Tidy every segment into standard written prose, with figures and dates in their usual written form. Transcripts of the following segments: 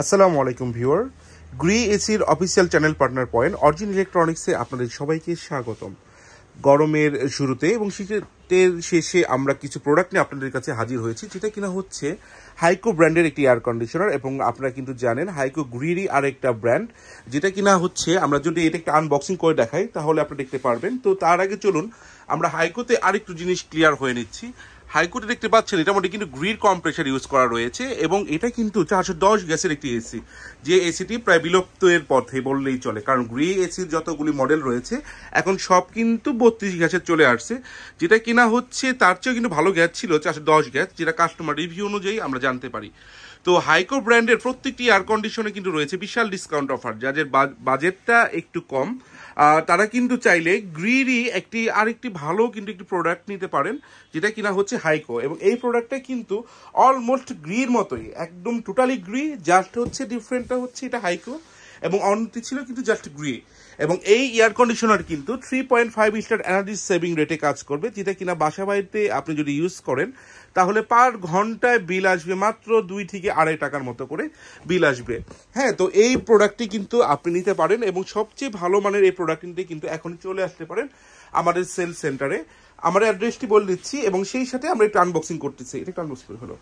আসসালামু আলাইকুম viewer, Gree এসির official channel partner point origin ইলেকট্রনিক্সে আপনাদের সবাইকে স্বাগতম। গরমের শুরুতে এবং শীতের শেষে আমরা কিছু প্রোডাক্ট নিয়ে আপনাদের কাছে হাজির হয়েছি, যেটা কিনা হচ্ছে হাইকো ব্র্যান্ডের একটি এয়ার কন্ডিশনার। এবং আপনারা কিন্তু জানেন হাইকো গ্রিরই আরেকটা ব্র্যান্ড, যেটা কিনা হচ্ছে আমরা যদি এটা একটা আনবক্সিং করে দেখাই তাহলে আপনারা দেখতে পারবেন। তো তার আগে চলুন আমরা হাইকোতে আরেকটু জিনিস ক্লিয়ার হয়ে নিচ্ছি। হাইকোতে দেখতে পাচ্ছেন এটার মধ্যে কিন্তু গ্রিড কম্প্রেসার ইউজ করা রয়েছে এবং এটা কিন্তু 410 গ্যাসের একটি এসি, যে এসিটি প্রায় বিলুপ্তের পথে বললেই চলে, কারণ গ্রি এসির যতগুলি মডেল রয়েছে এখন সব কিন্তু 32 গ্যাসের চলে আসছে, যেটা কিনা হচ্ছে তার চেয়েও কিন্তু ভালো গ্যাস ছিল 410 গ্যাস, যেটা কাস্টমার রিভিউ অনুযায়ী আমরা জানতে পারি। তো হাইকো ব্র্যান্ডের প্রত্যেকটি এয়ার কন্ডিশনে কিন্তু রয়েছে বিশাল ডিসকাউন্ট অফার। যাদের বাজেটটা একটু কম তারা কিন্তু চাইলে গ্রিরই আরেকটি ভালো কিন্তু একটি প্রোডাক্ট নিতে পারেন, যেটা কিনা হচ্ছে হাইকো। এবং এই প্রোডাক্টটা কিন্তু অলমোস্ট গ্রির মতোই, একদম টোটালি গ্রি, জাস্ট হচ্ছে ডিফারেন্টটা হচ্ছে এটা হাইকো এবং অন্যটি ছিল কিন্তু জাস্ট গ্রি। এবং এই এয়ার কন্ডিশনার কিন্তু 3.5 স্টার এনার্জি সেভিং রেটে কাজ করবে, যেটা কিনা বাসা বাড়িতে আপনি যদি ইউজ করেন তাহলে পার ঘন্টায় বিল আসবে মাত্র 2 থেকে 2.5 টাকার মতো করে বিল আসবে। হ্যাঁ, তো এই প্রোডাক্টটি কিন্তু আপনি নিতে পারেন এবং সবচেয়ে ভালো মানের এই প্রোডাক্টটি কিন্তু এখনই চলে আসতে পারেন আমাদের সেল সেন্টারে। আমার অ্যাড্রেসটি বলে দিচ্ছি এবং সেই সাথে আমরা একটু আনবক্সিং করতেছি। এটা একটু আনবক্সিং হলো।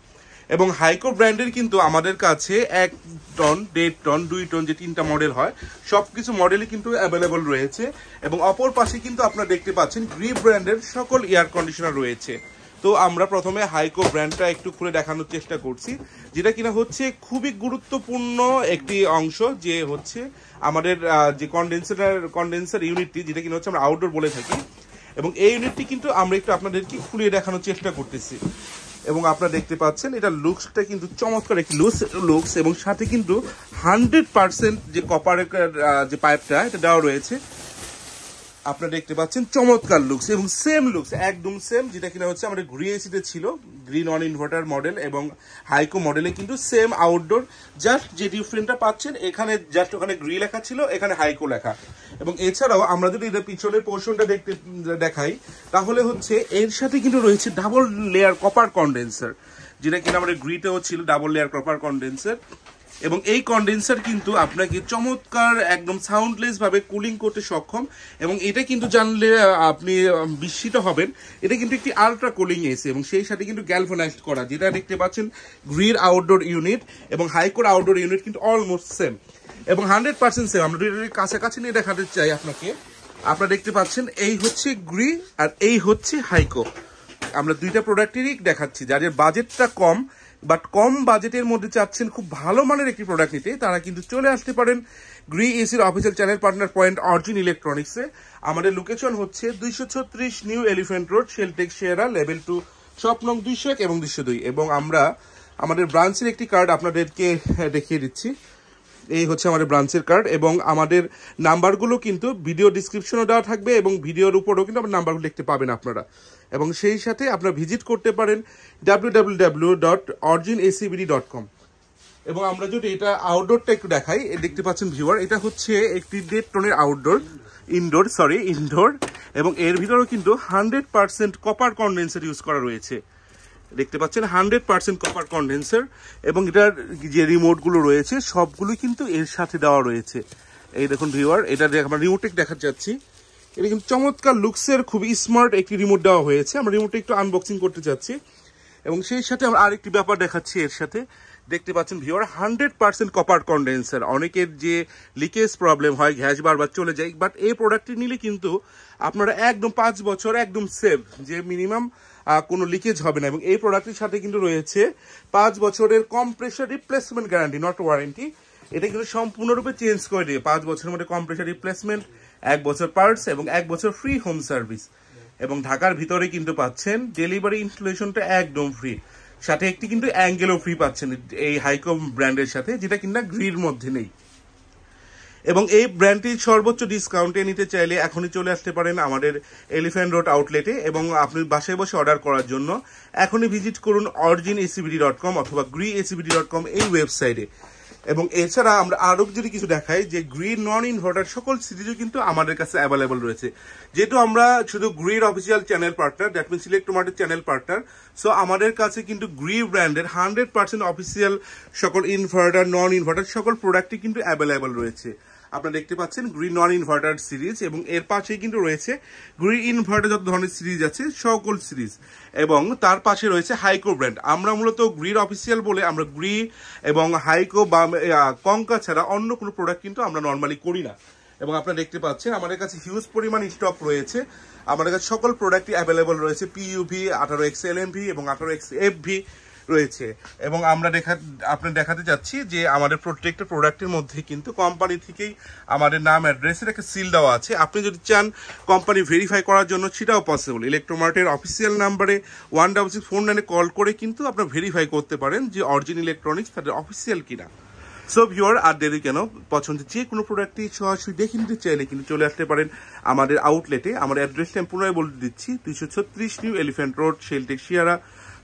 এবং হাইকো ব্র্যান্ডের কিন্তু আমাদের কাছে 1 টন, 1.5 টন, 2 টন যে 3টা মডেল হয় সব কিছু মডেলই কিন্তু অ্যাভেলেবল রয়েছে। এবং অপর পাশে কিন্তু আপনারা দেখতে পাচ্ছেন গ্রি ব্র্যান্ডের সকল এয়ার কন্ডিশনার রয়েছে। তো আমরা প্রথমে হাইকো ব্র্যান্ডটা একটু খুলে দেখানোর চেষ্টা করছি, যেটা কিনা হচ্ছে খুবই গুরুত্বপূর্ণ একটি অংশ, যে হচ্ছে আমাদের যে কন্ডেন্সার ইউনিটটি, যেটা কিনা হচ্ছে আমরা আউটডোর বলে থাকি। এবং এই ইউনিটটি কিন্তু আমরা একটু আপনাদেরকে খুলে দেখানোর চেষ্টা করতেছি। এবং আপনারা দেখতে পাচ্ছেন এটা লুকসটা কিন্তু চমৎকার একটি লুকস এবং সাথে কিন্তু 100% যে কপারের যে পাইপটা এটা দেওয়া রয়েছে। আপনারা দেখতে পাচ্ছেন চমৎকার লুকস এবং সেম লুকস, একদম সেম, যেটা কিনা হচ্ছে আমাদের গ্রি এসিতে ছিল, গ্রি নন ইনভার্টার মডেল এবং হাইকো মডেলে কিন্তু সেম আউটডোর। জাস্ট যে ডিফারেন্টটা পাচ্ছেন এখানে, জাস্ট ওখানে গ্রি লেখা ছিল, এখানে হাইকো লেখা। এবং এছাড়াও আমরা যদি এদের পিছনের পোর্শনটা দেখাই তাহলে হচ্ছে এর সাথে কিন্তু রয়েছে ডাবল লেয়ার কপার কন্ডেন্সার, যেটা কিনা আমাদের গ্রিতেও ছিল ডাবল লেয়ার কপার কন্ডেন্সার। এবং এই কন্ডেন্সার কিন্তু আপনাকে চমৎকার একদম সাউন্ডলেস ভাবে কুলিং করতে সক্ষম। এবং এটা কিন্তু জানলে আপনি বিস্মিত হবেন, এটা কিন্তু একটি আলট্রা কুলিং এসি এবং সেই সাথে কিন্তু গ্যালভানাইজড করা, যেটা দেখতে পাচ্ছেন গ্রির আউটডোর ইউনিট এবং হাইকোর আউটডোর ইউনিট কিন্তু অলমোস্ট সেম এবং 100% সেম। আমরা কাছাকাছি নিয়ে দেখাতে চাই আপনাকে। আপনারা দেখতে পাচ্ছেন এই হচ্ছে গ্রি আর এই হচ্ছে হাইকো। আমরা দুইটা প্রোডাক্টেরই দেখাচ্ছি। যাদের বাজেটটা কম বাট কম বাজেটের মধ্যে চাচ্ছেন খুব ভালো মানের একটি প্রোডাক্ট নিতে, তারা কিন্তু চলে আসতে পারেন গ্রি এসির official channel partner point origin ইলেকট্রনিক্সে। আমাদের লোকেশন হচ্ছে 236 নিউ এলিফ্যান্ট রোড, শেলটেক শেয়ারা, লেভেল 2, শপ নং 201 এবং 202। এবং আমরা আমাদের ব্রাঞ্চের একটি কার্ড আপনাদেরকে দেখিয়ে দিচ্ছি। এই হচ্ছে আমাদের ব্রাঞ্চের কার্ড এবং আমাদের নাম্বারগুলো কিন্তু ভিডিও ডিসক্রিপশনও দেওয়া থাকবে এবং ভিডিওর উপরেও কিন্তু আপনার নাম্বারগুলো দেখতে পাবেন আপনারা। এবং সেই সাথে আপনারা ভিজিট করতে পারেন www.originacbd.com। এবং আমরা যদি এটা আউটডোরটা একটু দেখাই, দেখতে পাচ্ছেন ভিউয়ার, এটা হচ্ছে একটি 1.5 টনের ইনডোর এবং এর ভিতরেও কিন্তু 100% কপার কন্ডেন্সার ইউজ করা রয়েছে। দেখতে পাচ্ছেন 100% কপার কন্ডেন্সার এবং এটার যে রিমোটগুলো রয়েছে সবগুলোই কিন্তু এর সাথে দেওয়া রয়েছে। এই দেখুন ভিউয়ার, এটা আমরা রিমোটে দেখাতে যাচ্ছি। এটা কিন্তু চমৎকার লুকসের খুবই স্মার্ট একটি রিমোট দেওয়া হয়েছে। আমরা রিমোটে একটু আনবক্সিং করতে যাচ্ছি এবং সেই সাথে আমরা আরেকটি ব্যাপার দেখাচ্ছি। এর সাথে দেখতে পাচ্ছেন ভিউয়ার 100% কপার কন্ডেন্সার। অনেকের যে লিকেজ প্রবলেম হয়, গ্যাস বারবার চলে যায়, বাট এই প্রোডাক্টটি নিলে কিন্তু আপনারা একদম 5 বছর একদম সেভ, যে মিনিমাম কোনো লিকেজ হবে না। এবং এই প্রোডাক্টের সাথে কিন্তু রয়েছে 5 বছরের compressor replacement guarantee, not warranty. এটা কিন্তু সম্পূর্ণরূপে চেঞ্জ করে দিয়ে 5 বছরের মধ্যে কম্প্রেসার রিপ্লেসমেন্ট, 1 বছর পার্টস এবং 1 বছর ফ্রি হোম সার্ভিস। এবং ঢাকার ভিতরে কিন্তু পাচ্ছেন ডেলিভারি ইনস্টলেশনটা একদম ফ্রি, সাথে একটি কিন্তু অ্যাঙ্গেলও ফ্রি পাচ্ছেন এই হাইকো ব্র্যান্ডের সাথে, যেটা কিনা গ্রির মধ্যে নেই। এবং এই ব্র্যান্ডটির সর্বোচ্চ ডিসকাউন্টে নিতে চাইলে এখনই চলে আসতে পারেন আমাদের এলিফ্যান্ট রোড আউটলেটে। এবং আপনি বাসায় বসে অর্ডার করার জন্য এখনই ভিজিট করুন originacbd.com অথবা griacbd.com এই ওয়েবসাইটে। এবং এছাড়া আমরা আরো যদি কিছু দেখাই যে গ্রিন নন ইনভার্টার সকল সিরিজও কিন্তু আমাদের কাছে অ্যাভেলেবল রয়েছে। যেহেতু আমরা শুধু গ্রির official channel partner, that means ইলেকট্রোমার্টের চ্যানেল পার্টনার, সো আমাদের কাছে কিন্তু গ্রি ব্র্যান্ডের 100% অফিসিয়াল সকল ইনভার্টার নন ইনভার্টার সকল প্রোডাক্টই কিন্তু অ্যাভেলেবল রয়েছে। আপনারা দেখতে পাচ্ছেন গ্রি নন ইনভার্টার সিরিজ, এবং এর পাশেই কিন্তু রয়েছে গ্রি ইনভার্টার যত ধরনের সিরিজ আছে সকল সিরিজ, এবং তার পাশে রয়েছে হাইকো ব্র্যান্ড। আমরা মূলত গ্রির অফিসিয়াল বলে আমরা গ্রি এবং হাইকো বা কঙ্কা ছাড়া অন্য কোনো প্রোডাক্ট কিন্তু আমরা নর্মালি করি না। এবং আপনারা দেখতে পাচ্ছেন আমাদের কাছে হিউজ পরিমাণ স্টক রয়েছে। আমাদের কাছে সকল প্রোডাক্টই অ্যাভেলেবল রয়েছে। পিইউভি 18X LMV এবং 18X FV রয়েছে। এবং আমরা আপনার দেখাতে যাচ্ছি যে আমাদের প্রত্যেকটা প্রোডাক্টের মধ্যে কিন্তু কোম্পানি থেকেই আমাদের নাম অ্যাড্রেসের একটা সিল দেওয়া আছে। আপনি যদি চান কোম্পানি ভেরিফাই করার জন্য সেটাও পসিবল। ইলেকট্রোমার্টের অফিসিয়াল নাম্বারে 16649 কল করে কিন্তু আপনার ভেরিফাই করতে পারেন যে অরিজিন ইলেকট্রনিক্স তাদের অফিসিয়াল কিনা। সো ভিউয়ার, আর দেরি কেন, পছন্দের যে কোনো প্রোডাক্টই সরাসরি দেখে নিতে চাইলে কিন্তু চলে আসতে পারেন আমাদের আউটলেটে। আমার অ্যাড্রেসটা আমি পুনরায় বলে দিচ্ছি, 236 নিউ এলিফ্যান্ট রোড, শেলটেক শিয়ারা,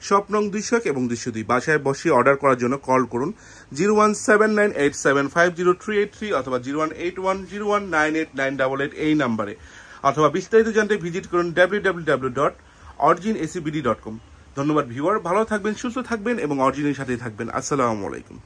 শপ নং 201 এবং 202। বাসায় বসে অর্ডার করার জন্য কল করুন 01798750383 অথবা 01810198988 এই নাম্বারে, অথবা বিস্তারিত জানতে ভিজিট করুন www.originacbd.com। ধন্যবাদ ভিউয়ার, ভালো থাকবেন, সুস্থ থাকবেন এবং অরিজিনের সাথেই থাকবেন। আসসালামু আলাইকুম।